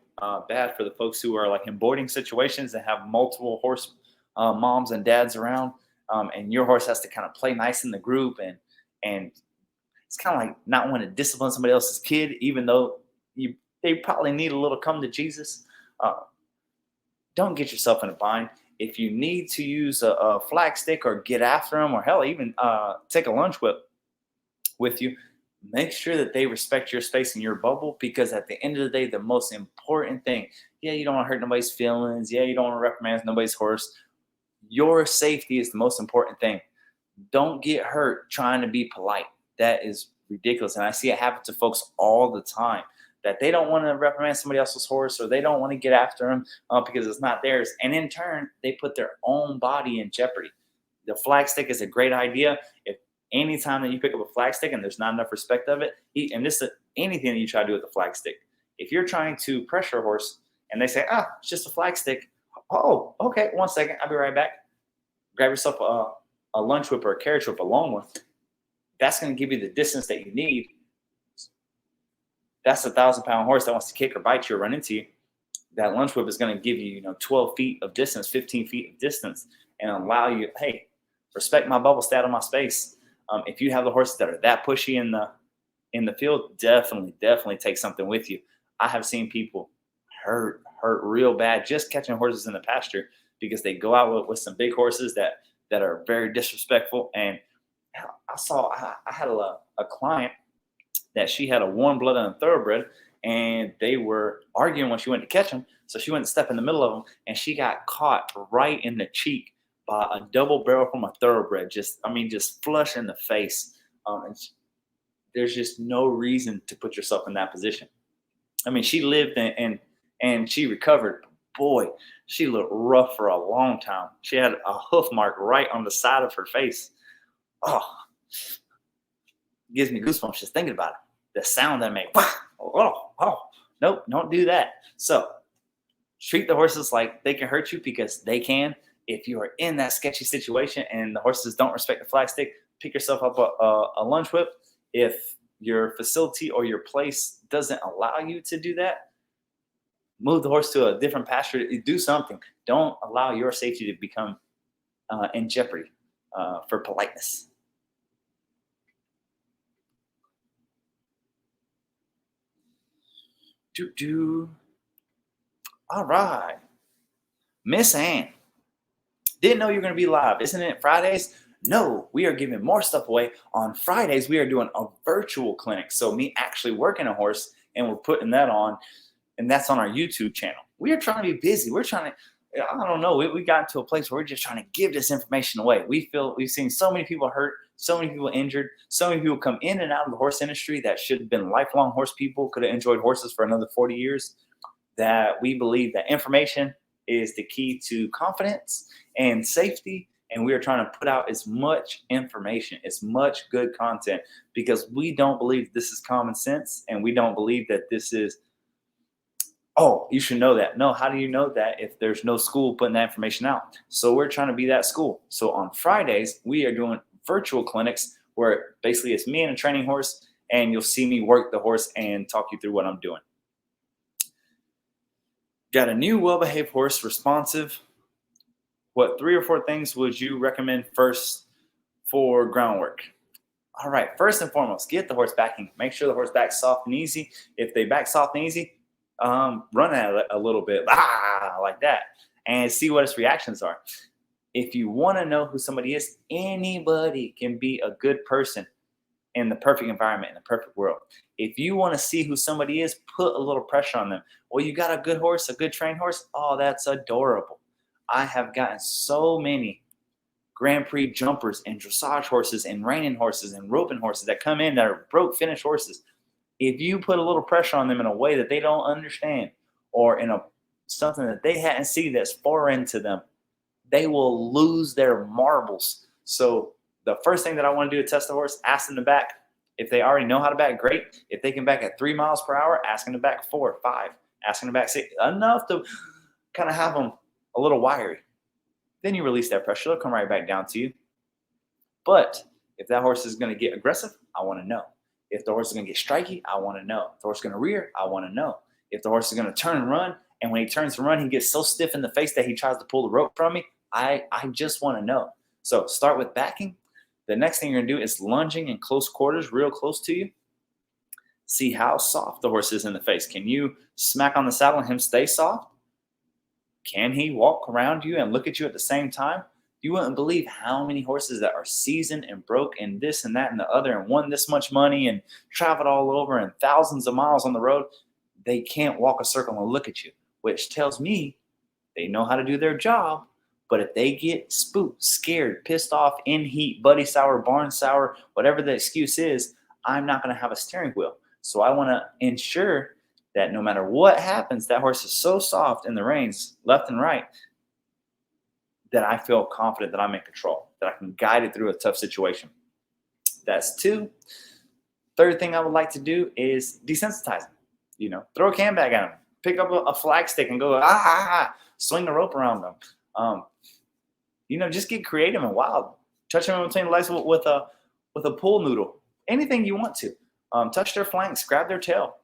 bad for the folks who are like in boarding situations and have multiple horse moms and dads around, and your horse has to kind of play nice in the group, and it's kind of like not wanting to discipline somebody else's kid, even though they probably need a little come to Jesus. Don't get yourself in a bind. If you need to use a flag stick or get after them, or hell, even take a lunch whip with you, make sure that they respect your space in your bubble, because at the end of the day, the most important thing, you don't want to hurt nobody's feelings. You don't want to reprimand nobody's horse. Your safety is the most important thing. Don't get hurt trying to be polite. That is ridiculous. And I see it happen to folks all the time, that they don't want to reprimand somebody else's horse, or they don't want to get after them because it's not theirs. And in turn, they put their own body in jeopardy. The flag stick is a great idea. If anytime that you pick up a flag stick and there's not enough respect of it, and this is anything that you try to do with a flag stick. If you're trying to pressure a horse and they say, it's just a flag stick. Oh, okay, 1 second. I'll be right back. Grab yourself a lunch whip or a carriage whip, a long one. That's going to give you the distance that you need. That's a 1,000-pound horse that wants to kick or bite you or run into you. That lunch whip is going to give you, 12 feet of distance, 15 feet of distance, and allow you, hey, respect my bubble, stay out of my space. If you have the horses that are that pushy in the field, definitely take something with you. I have seen people hurt real bad just catching horses in the pasture because they go out with some big horses that are very disrespectful. And I had a client that she had a warm blood and a thoroughbred, and they were arguing when she went to catch them. So she went to step in the middle of them, and she got caught right in the cheek by a double barrel from a thoroughbred. Just flush in the face. There's just no reason to put yourself in that position. She lived and she recovered. Boy, she looked rough for a long time. She had a hoof mark right on the side of her face. Oh, gives me goosebumps just thinking about it. The sound that made. Nope, don't do that. So treat the horses like they can hurt you, because they can. If you are in that sketchy situation and the horses don't respect the flag stick, pick yourself up a lunch whip. If your facility or your place doesn't allow you to do that, move the horse to a different pasture. Do something. Don't allow your safety to become in jeopardy for politeness. All right. Miss Ann. Didn't know you were going to be live. Isn't it Fridays? No, we are giving more stuff away. On Fridays, we are doing a virtual clinic. So me actually working a horse, and we're putting that on, and that's on our YouTube channel. We are trying to be busy. We're trying to, I don't know, we got to a place where we're just trying to give this information away. We've seen so many people hurt, so many people injured, so many people come in and out of the horse industry that should have been lifelong horse people, could have enjoyed horses for another 40 years, that we believe that information is the key to confidence and safety. And we are trying to put out as much information, as much good content, because we don't believe this is common sense, and we don't believe that this is, oh, you should know that. No, how do you know that if there's no school putting that information out? So we're trying to be that school. So on Fridays, we are doing virtual clinics where basically it's me and a training horse, and you'll see me work the horse and talk you through what I'm doing. Got a new well-behaved horse, responsive. What 3 or 4 things would you recommend first for groundwork? All right, first and foremost, get the horse backing. Make sure the horse backs soft and easy. If they back soft and easy, run at it a little bit, like that, and see what its reactions are. If you want to know who somebody is, anybody can be a good person in the perfect environment, in the perfect world. If you want to see who somebody is, put a little pressure on them. Well, you got a good horse, a good trained horse. Oh, that's adorable. I have gotten so many Grand Prix jumpers and dressage horses and reining horses and roping horses that come in that are broke finish horses. If you put a little pressure on them in a way that they don't understand, or in something that they hadn't seen that's foreign to them, they will lose their marbles. So the first thing that I want to do to test the horse, ask them to back. If they already know how to back, great. If they can back at 3 miles per hour, ask them to back 4, 5. Ask them to back 6. Enough to kind of have them a little wiry. Then you release that pressure. They'll come right back down to you. But if that horse is going to get aggressive, I want to know. If the horse is going to get striky, I want to know. If the horse is going to rear, I want to know. If the horse is going to turn and run, and when he turns to run, he gets so stiff in the face that he tries to pull the rope from me, I just want to know. So start with backing. The next thing you're going to do is lunging in close quarters, real close to you. See how soft the horse is in the face. Can you smack on the saddle and him stay soft? Can he walk around you and look at you at the same time? You wouldn't believe how many horses that are seasoned and broke and this and that and the other and won this much money and traveled all over and thousands of miles on the road. They can't walk a circle and look at you, which tells me they know how to do their job. But if they get spooked, scared, pissed off, in heat, buddy sour, barn sour, whatever the excuse is, I'm not going to have a steering wheel. So I want to ensure that no matter what happens, that horse is so soft in the reins, left and right, that I feel confident that I'm in control, that I can guide it through a tough situation. That's 2. Third thing I would like to do is desensitize them. Throw a can bag at them, pick up a flag stick and go, swing the rope around them. Just get creative and wild. Touch them in between the legs with a pool noodle. Anything you want to. Touch their flanks, grab their tail.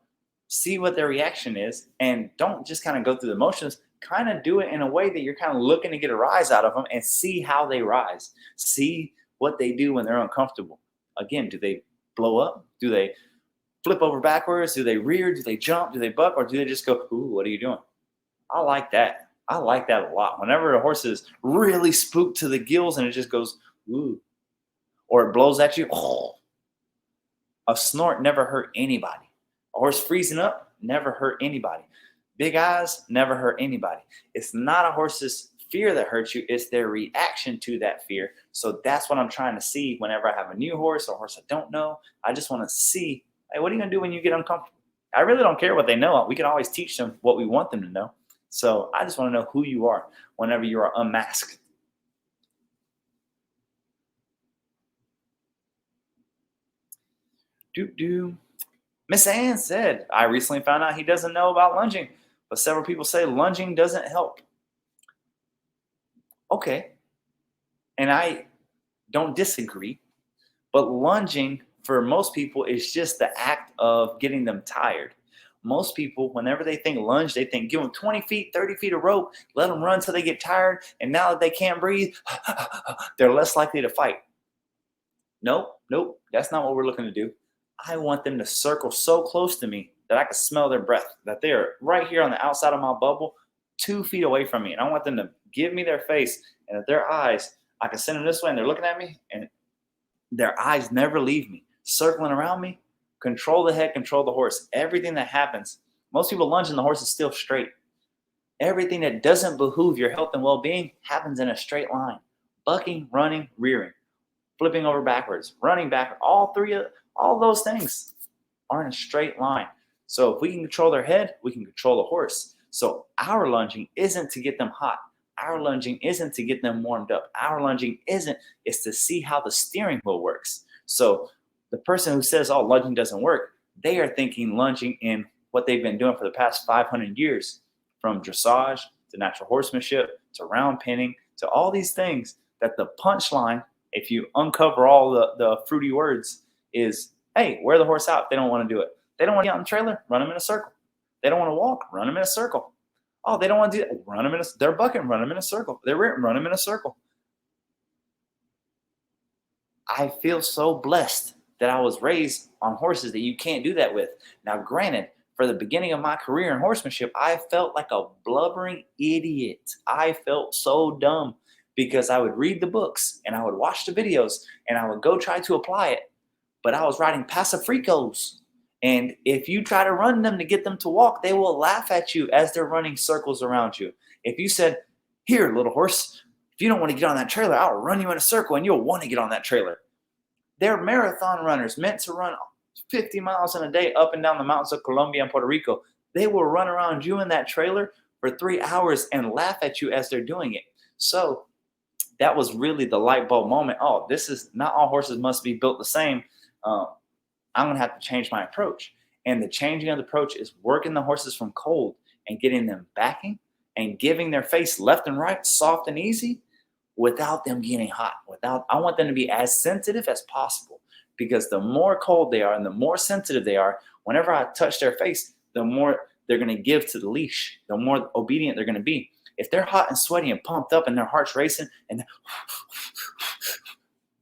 See what their reaction is, and don't just kind of go through the motions. Kind of do it in a way that you're kind of looking to get a rise out of them and see how they rise. See what they do when they're uncomfortable. Again, do they blow up? Do they flip over backwards? Do they rear? Do they jump? Do they buck? Or do they just go, ooh, what are you doing? I like that. I like that a lot. Whenever a horse is really spooked to the gills and it just goes, ooh, or it blows at you, a snort never hurt anybody. A horse freezing up never hurt anybody. Big eyes never hurt anybody. It's not a horse's fear that hurts you. It's their reaction to that fear. So that's what I'm trying to see whenever I have a new horse or a horse I don't know. I just want to see, hey, what are you going to do when you get uncomfortable? I really don't care what they know. We can always teach them what we want them to know. So I just want to know who you are whenever you are unmasked. Miss Ann said, I recently found out he doesn't know about lunging, but several people say lunging doesn't help. Okay. And I don't disagree, but lunging for most people is just the act of getting them tired. Most people, whenever they think lunge, they think give them 20 feet, 30 feet of rope, let them run till they get tired, and now that they can't breathe, they're less likely to fight. Nope, that's not what we're looking to do. I want them to circle so close to me that I can smell their breath, that they are right here on the outside of my bubble, 2 feet away from me. And I want them to give me their face, and at their eyes, I can send them this way and they're looking at me and their eyes never leave me, circling around me. Control the head, control the horse. Everything that happens, most people lunge and the horse is still straight. Everything that doesn't behoove your health and well-being happens in a straight line. Bucking, running, rearing, flipping over backwards, running back, all those things are in a straight line. So if we can control their head, we can control the horse. So our lunging isn't to get them hot. Our lunging isn't to get them warmed up. Our lunging is to see how the steering wheel works. So the person who says, oh, lunging doesn't work, they are thinking lunging in what they've been doing for the past 500 years, from dressage to natural horsemanship to round pinning to all these things, that the punchline, if you uncover all the fruity words, is, hey, wear the horse out if they don't want to do it. They don't want to get out in the trailer, run them in a circle. They don't want to walk, run them in a circle. Oh, they don't want to do that, run them they're bucking, run them in a circle. They're rearing, run them in a circle. I feel so blessed that I was raised on horses that you can't do that with. Now, granted, for the beginning of my career in horsemanship, I felt like a blubbering idiot. I felt so dumb because I would read the books and I would watch the videos and I would go try to apply it. But I was riding pasifricos. And if you try to run them to get them to walk, they will laugh at you as they're running circles around you. If you said, here, little horse, if you don't want to get on that trailer, I'll run you in a circle and you'll want to get on that trailer. They're marathon runners meant to run 50 miles in a day up and down the mountains of Colombia and Puerto Rico. They will run around you in that trailer for 3 hours and laugh at you as they're doing it. So that was really the light bulb moment. Oh, this is not all horses must be built the same. I'm going to have to change my approach. And the changing of the approach is working the horses from cold and getting them backing and giving their face left and right, soft and easy, without them getting hot. I want them to be as sensitive as possible, because the more cold they are and the more sensitive they are, whenever I touch their face, the more they're going to give to the leash, the more obedient they're going to be. If they're hot and sweaty and pumped up and their heart's racing, and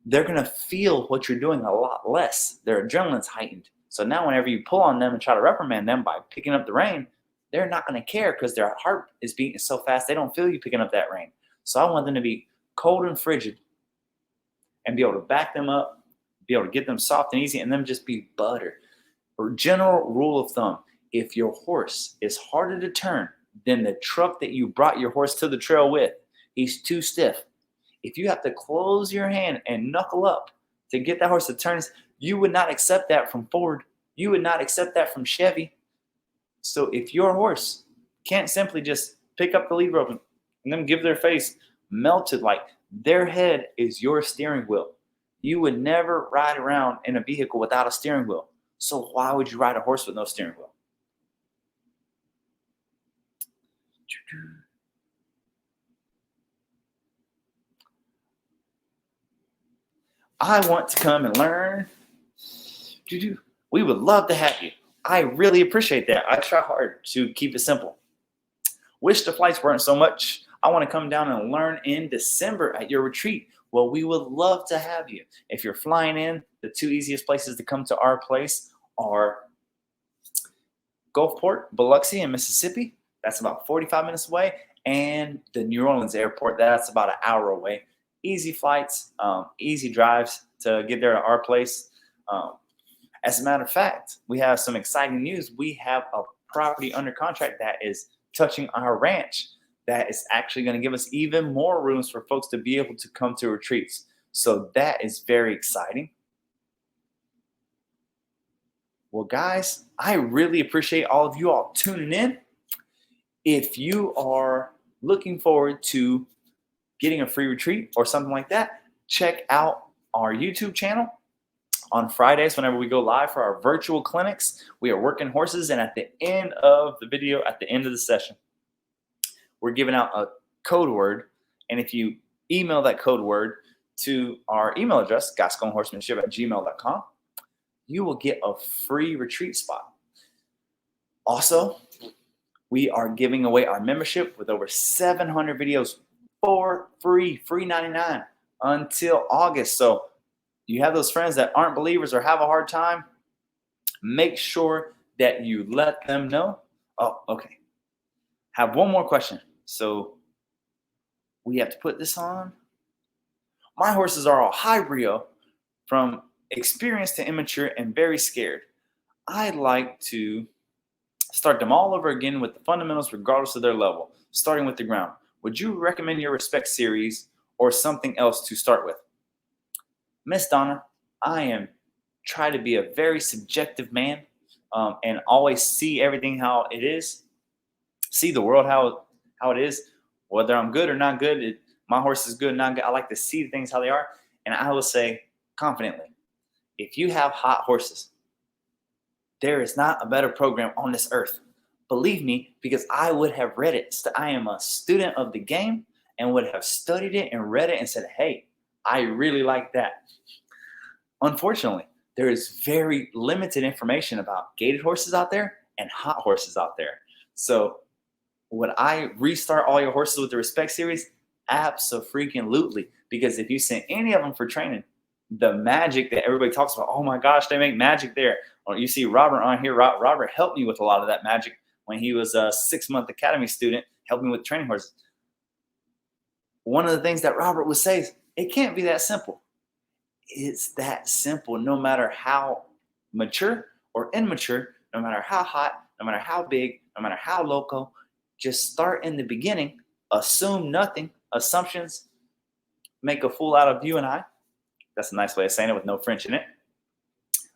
they're going to feel what you're doing a lot less. Their adrenaline's heightened. So now whenever you pull on them and try to reprimand them by picking up the rein, they're not going to care because their heart is beating so fast they don't feel you picking up that rein. So I want them to be cold and frigid and be able to back them up, be able to get them soft and easy, and them just be butter. For general rule of thumb, if your horse is harder to turn than the truck that you brought your horse to the trail with, he's too stiff. If you have to close your hand and knuckle up to get that horse to turn, you would not accept that from Ford. You would not accept that from Chevy. So if your horse can't simply just pick up the lead rope and then give their face melted, like their head is your steering wheel, you would never ride around in a vehicle without a steering wheel. So why would you ride a horse with no steering wheel? I want to come and learn. We would love to have you. I really appreciate that. I try hard to keep it simple. Wish the flights weren't so much. I want to come down and learn in December at your retreat. Well, we would love to have you. If you're flying in, the 2 easiest places to come to our place are Gulfport, Biloxi in Mississippi. That's about 45 minutes away. And the New Orleans airport, that's about an hour away. Easy flights, easy drives to get there to our place. As a matter of fact, we have some exciting news. We have a property under contract that is touching our ranch that is actually going to give us even more rooms for folks to be able to come to retreats. So that is very exciting. Well, guys, I really appreciate all of you all tuning in. If you are looking forward to getting a free retreat or something like that, check out our YouTube channel. On Fridays, whenever we go live for our virtual clinics, we are working horses, and at the end of the video, at the end of the session, we're giving out a code word, and if you email that code word to our email address, gasconhorsemanship@gmail.com, you will get a free retreat spot. Also, we are giving away our membership with over 700 videos for free 99 until August. So you have those friends that aren't believers or have a hard time, make sure that you let them know. Oh, okay. Have one more question. So we have to put this on. My horses are all high brio, from experienced to immature and very scared. I like to start them all over again with the fundamentals regardless of their level, starting with the ground. Would you recommend your Respect series or something else to start with? Miss Donna, I am try to be a very subjective man, and always see everything how it is, see the world how it is, whether I'm good or not good. My horse is good, not good. I like to see things how they are, and I will say confidently, if you have hot horses, there is not a better program on this earth. Believe me, because I would have read it. I am a student of the game and would have studied it and read it and said, hey, I really like that. Unfortunately, there is very limited information about gaited horses out there and hot horses out there. So would I restart all your horses with the Respect series? Abso-freaking-lutely. Because if you send any of them for training, the magic that everybody talks about, oh my gosh, they make magic there. Or you see Robert on here. Robert helped me with a lot of that magic when he was a 6-month academy student, helped me with training horses. One of the things that Robert would say is, it can't be that simple. It's that simple, no matter how mature or immature, no matter how hot, no matter how big, no matter how loco. Just start in the beginning, assume nothing. Assumptions make a fool out of you and I. That's a nice way of saying it with no French in it.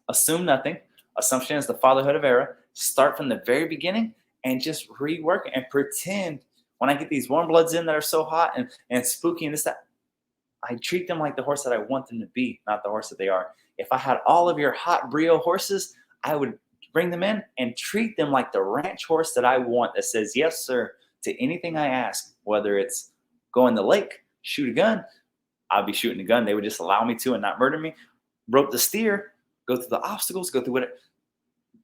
Assume nothing. Assumption is the fatherhood of error. Start from the very beginning and just rework and pretend. When I get these warm bloods in that are so hot and spooky and this, that, I treat them like the horse that I want them to be, not the horse that they are. If I had all of your hot brio horses, I would bring them in and treat them like the ranch horse that I want, that says yes, sir, to anything I ask, whether it's go in the lake, shoot a gun. I'll be shooting a gun. They would just allow me to and not murder me. Rope the steer, go through the obstacles, go through whatever.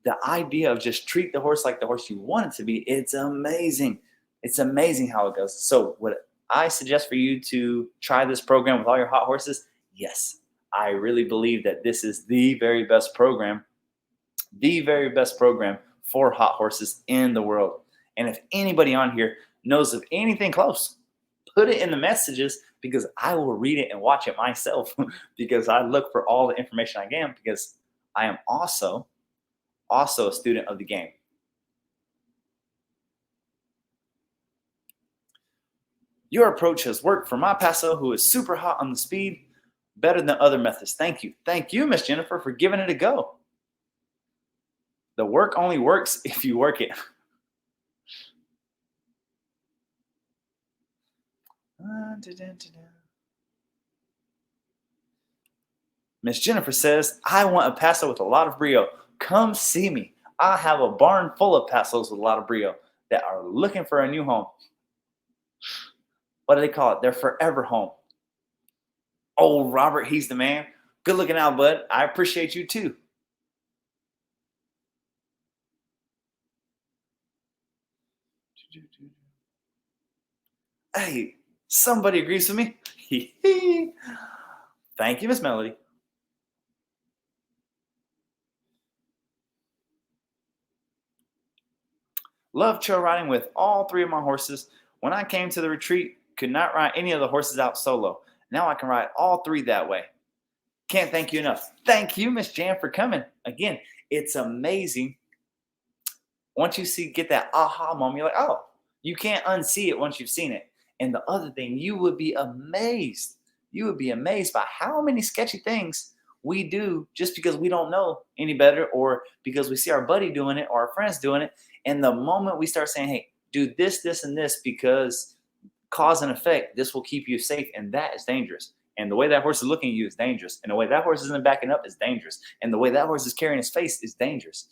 The idea of just treat the horse like the horse you want it to be, it's amazing. It's amazing how it goes. So what I suggest for you to try this program with all your hot horses, yes, I really believe that this is the very best program for hot horses in the world. And if anybody on here knows of anything close, put it in the messages, because I will read it and watch it myself because I look for all the information I can, because I am also a student of the game. Your approach has worked for my Paso, who is super hot on the speed, better than other methods. Thank you. Thank you, Miss Jennifer, for giving it a go. The work only works if you work it. Miss Jennifer says, I want a Paso with a lot of brio. Come see me. I have a barn full of Pasos with a lot of brio that are looking for a new home. What do they call it? Their forever home. Oh, Robert, he's the man. Good looking out, bud. I appreciate you too. Hey, somebody agrees with me. Thank you, Miss Mellody. Love trail riding with all 3 of my horses. When I came to the retreat, could not ride any of the horses out solo. Now I can ride all 3 that way. Can't thank you enough. Thank you, Miss Jan, for coming. Again, it's amazing. Once you get that aha moment, you're like, oh, you can't unsee it once you've seen it. And the other thing, you would be amazed. You would be amazed by how many sketchy things we do just because we don't know any better, or because we see our buddy doing it or our friends doing it. And the moment we start saying, hey, do this, this, and this, because cause and effect, this will keep you safe, and that is dangerous. And the way that horse is looking at you is dangerous. And the way that horse isn't backing up is dangerous. And the way that horse is carrying his face is dangerous.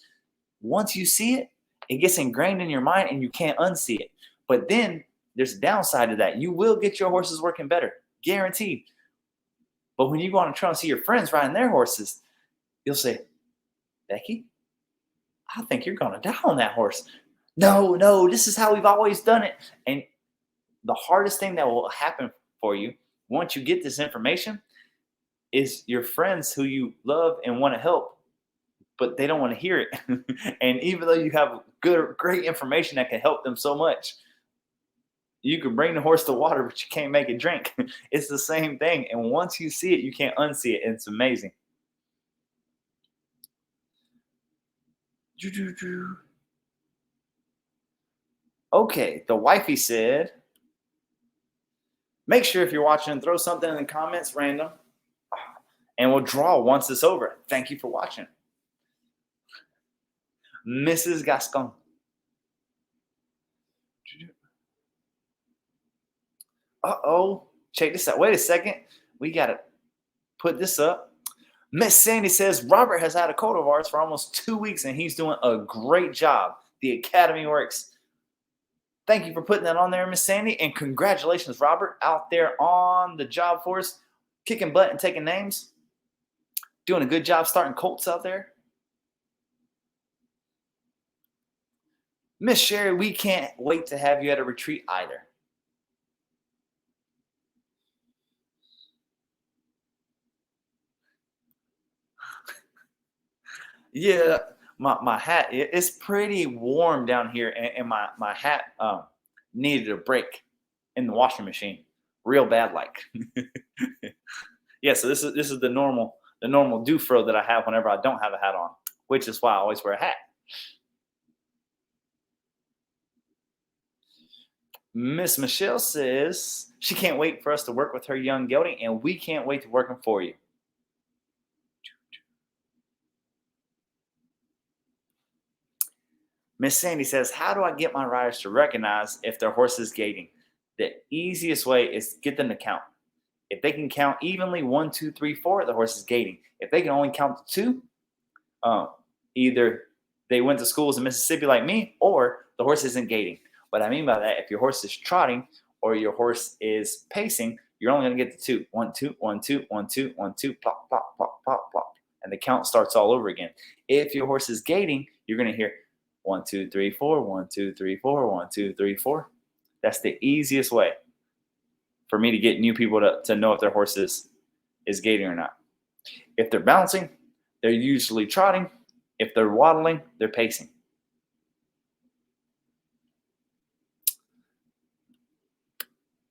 Once you see it, it gets ingrained in your mind and you can't unsee it. But then there's a downside to that. You will get your horses working better, guaranteed. But when you go on a trail and see your friends riding their horses, you'll say, Becky, I think you're going to die on that horse. No, this is how we've always done it. And the hardest thing that will happen for you once you get this information is your friends who you love and want to help, but they don't want to hear it. And even though you have great information that can help them so much, You can bring the horse to water, but you can't make it drink. It's the same thing. And once you see it, you can't unsee it. It's amazing. Okay, the wifey said, make sure if you're watching, throw something in the comments random, and we'll draw once it's over. Thank you for watching. Mrs. Gascon. Uh-oh. Check this out. Wait a second. We got to put this up. Miss Sandy says, Robert has had a coat of ours for almost 2 weeks, and he's doing a great job. The Academy works. Thank you for putting that on there, Miss Sandy, and congratulations, Robert, out there on the job force, kicking butt and taking names. Doing a good job starting colts out there. Miss Sherry, we can't wait to have you at a retreat either. Yeah, my hat, it's pretty warm down here, and my hat needed a break in the washing machine real bad like. Yeah, so this is the normal do fro that I have whenever I don't have a hat on, which is why I always wear a hat. Miss Michelle says she can't wait for us to work with her young gelding, and we can't wait to work them for you. Miss Sandy says, how do I get my riders to recognize if their horse is gaiting? The easiest way is get them to count. If they can count evenly 1, 2, 3, 4, the horse is gaiting. If they can only count to 2, either they went to schools in Mississippi like me, or the horse isn't gaiting. What I mean by that, if your horse is trotting or your horse is pacing, you're only going to get to 2. 1, 2, 1, 2, 1, 2, 1, 2, plop, plop, plop, plop, plop. And the count starts all over again. If your horse is gaiting, you're going to hear 1, 2, 3, 4, 1, 2, 3, 4, 1, 2, 3, 4. That's the easiest way for me to get new people to know if their horse is gaiting or not. If they're bouncing, they're usually trotting. If they're waddling, they're pacing.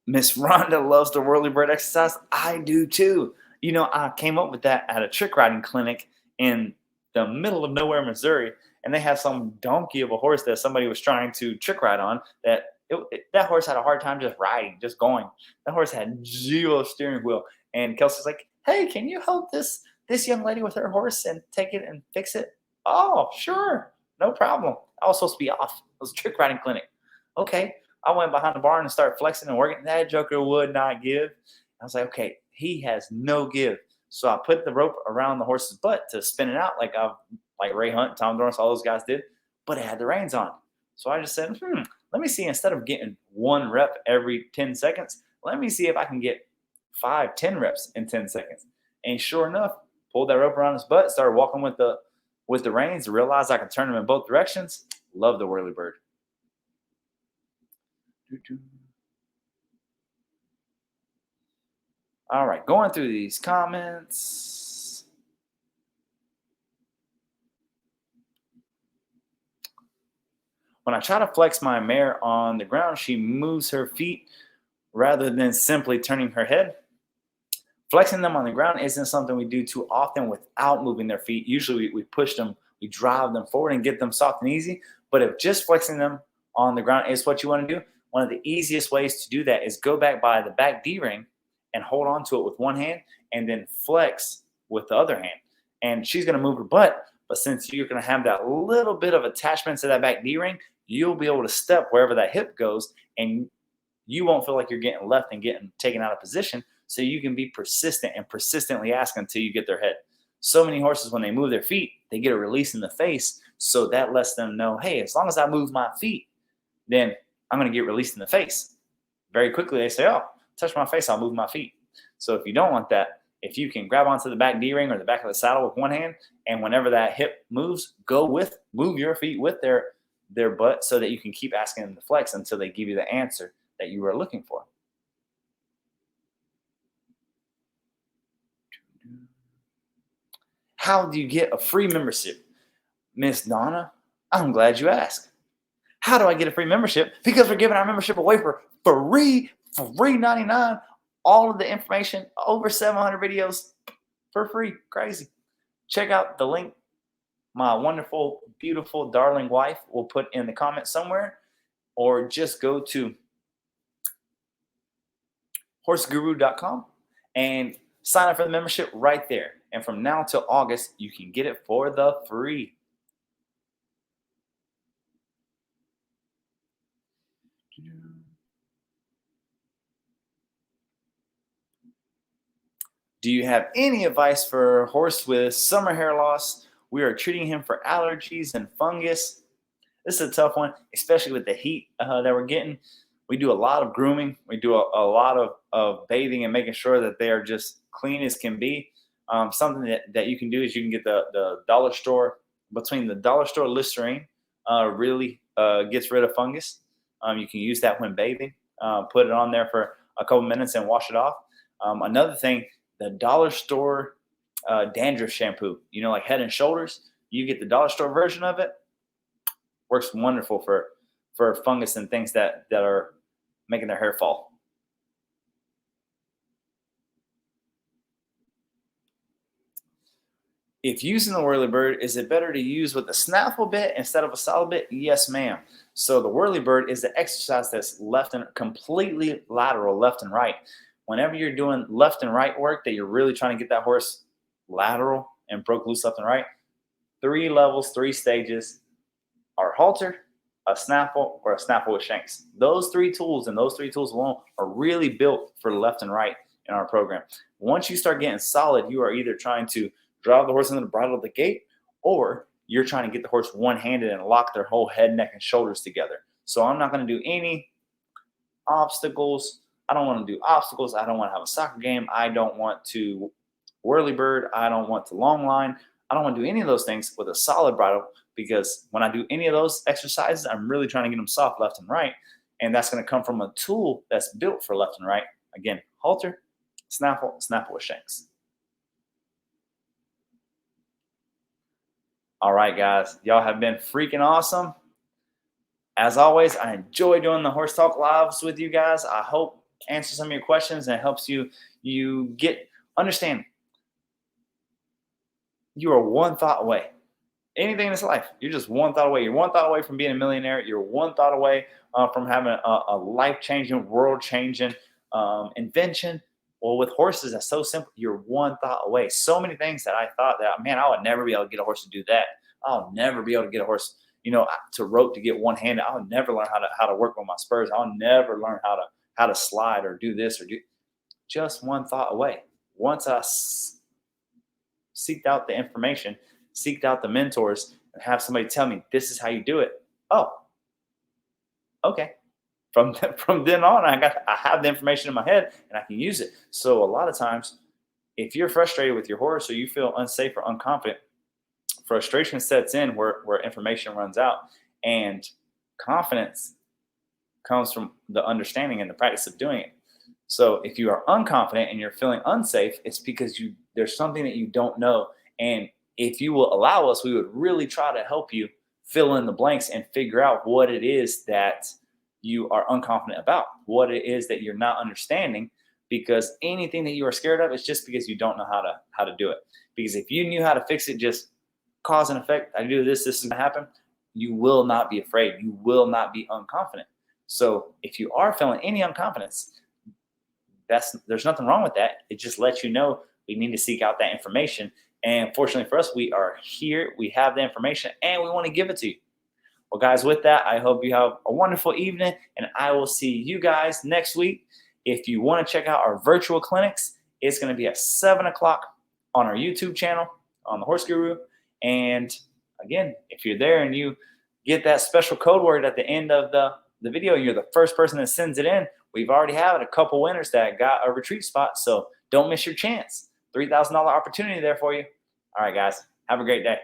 Miss Ronda loves the whirlybird exercise. I do too. You know, I came up with that at a trick riding clinic in the middle of nowhere, Missouri, and they had some donkey of a horse that somebody was trying to trick ride on. That horse had a hard time just riding, just going. That horse had zero steering wheel, and Kelsey's like, "Hey, can you help this young lady with her horse and take it and fix it?" "Oh, sure, no problem." I was supposed to be off. It was a trick riding clinic. Okay. I went behind the barn and started flexing and working. That joker would not give. I was like, okay, he has no give. So I put the rope around the horse's butt to spin it out like Ray Hunt, Tom Dorrance, all those guys did, but it had the reins on. So I just said, let me see, instead of getting 1 rep every 10 seconds, let me see if I can get 5, 10 reps in 10 seconds. And sure enough, pulled that rope around his butt, started walking with the reins, realized I could turn them in both directions. Love the whirlybird. All right, going through these comments. When I try to flex my mare on the ground, she moves her feet rather than simply turning her head. Flexing them on the ground isn't something we do too often without moving their feet. Usually we push them, we drive them forward and get them soft and easy. But if just flexing them on the ground is what you want to do, one of the easiest ways to do that is go back by the back D-ring and hold on to it with one hand and then flex with the other hand. And she's going to move her butt, but since you're going to have that little bit of attachment to that back D-ring, you'll be able to step wherever that hip goes, and you won't feel like you're getting left and getting taken out of position, so you can be persistent and persistently ask until you get their head. So many horses, when they move their feet, they get a release in the face, so that lets them know, hey, as long as I move my feet, then I'm going to get released in the face. Very quickly, they say, oh, touch my face, I'll move my feet. So if you don't want that, if you can grab onto the back D-ring or the back of the saddle with one hand, and whenever that hip moves, move your feet with their butt so that you can keep asking them to flex until they give you the answer that you were looking for. How do you get a free membership? Miss Donna, I'm glad you asked. How do I get a free membership? Because we're giving our membership away for free, $3.99. All of the information, over 700 videos for free. Crazy. Check out the link my wonderful, beautiful, darling wife will put in the comments somewhere, or just go to horseguru.com and sign up for the membership right there. And from now till August, you can get it for the free. Do you have any advice for a horse with summer hair loss? We are treating him for allergies and fungus. This is a tough one, especially with the heat that we're getting. We do a lot of grooming. We do a lot of bathing and making sure that they are just clean as can be. Something that you can do is you can get the dollar store, between the dollar store Listerine, really gets rid of fungus. You can use that when bathing. Put it on there for a couple minutes and wash it off. Another thing, the dollar store dandruff shampoo, like Head and Shoulders. You get the dollar store version of it. Works wonderful for fungus and things that are making their hair fall. If using the whirlybird, is it better to use with a snaffle bit instead of a solid bit? Yes, ma'am. So the whirlybird is the exercise that's left and completely lateral, left and right. Whenever you're doing left and right work, that you're really trying to get that horse lateral and broke loose left and right, 3 levels, 3 stages are halter, a snaffle, or a snaffle with shanks. Those 3 tools and those 3 tools alone are really built for left and right in our program. Once you start getting solid, you are either trying to drive the horse into the bridle of the gate, or you're trying to get the horse one-handed and lock their whole head, neck, and shoulders together. So I'm not going to do any obstacles. I don't want to do obstacles. I don't want to have a soccer game. I don't want to whirlybird. I don't want to long line. I don't want to do any of those things with a solid bridle, because when I do any of those exercises, I'm really trying to get them soft left and right. And that's going to come from a tool that's built for left and right. Again, halter, snaffle, snaffle with shanks. All right, guys, y'all have been freaking awesome. As always, I enjoy doing the Horse Talk Lives with you guys. I hope answer some of your questions and helps you understand you are one thought away. Anything in this life, you're just one thought away. You're one thought away from being a millionaire. You're one thought away from having a life-changing, world-changing invention. Well, with horses, that's so simple. You're one thought away. So many things that I thought that, man, I would never be able to get a horse to do that. I'll never be able to get a horse, to rope to get one-handed. I'll never learn how to work with my spurs. I'll never learn how to slide or do this or do. Just one thought away. Once I seeked out the information, seeked out the mentors, and have somebody tell me this is how you do it. Oh, okay. From then on, I have the information in my head and I can use it. So a lot of times, if you're frustrated with your horse or you feel unsafe or unconfident, frustration sets in where information runs out, and confidence comes from the understanding and the practice of doing it. So if you are unconfident and you're feeling unsafe, it's because there's something that you don't know. And if you will allow us, we would really try to help you fill in the blanks and figure out what it is that you are unconfident about, what it is that you're not understanding, because anything that you are scared of is just because you don't know how to do it. Because if you knew how to fix it, just cause and effect, I do this is going to happen, you will not be afraid. You will not be unconfident. So if you are feeling any unconfidence, there's nothing wrong with that. It just lets you know we need to seek out that information. And fortunately for us, we are here, we have the information, and we want to give it to you. Well, guys, with that, I hope you have a wonderful evening, and I will see you guys next week. If you want to check out our virtual clinics, it's going to be at 7 o'clock on our YouTube channel, on the Horse Guru. And again, if you're there and you get that special code word at the end of the video, you're the first person that sends it in. We've already had a couple winners that got a retreat spot, so don't miss your chance. $3,000 opportunity there for you. All right, guys, have a great day.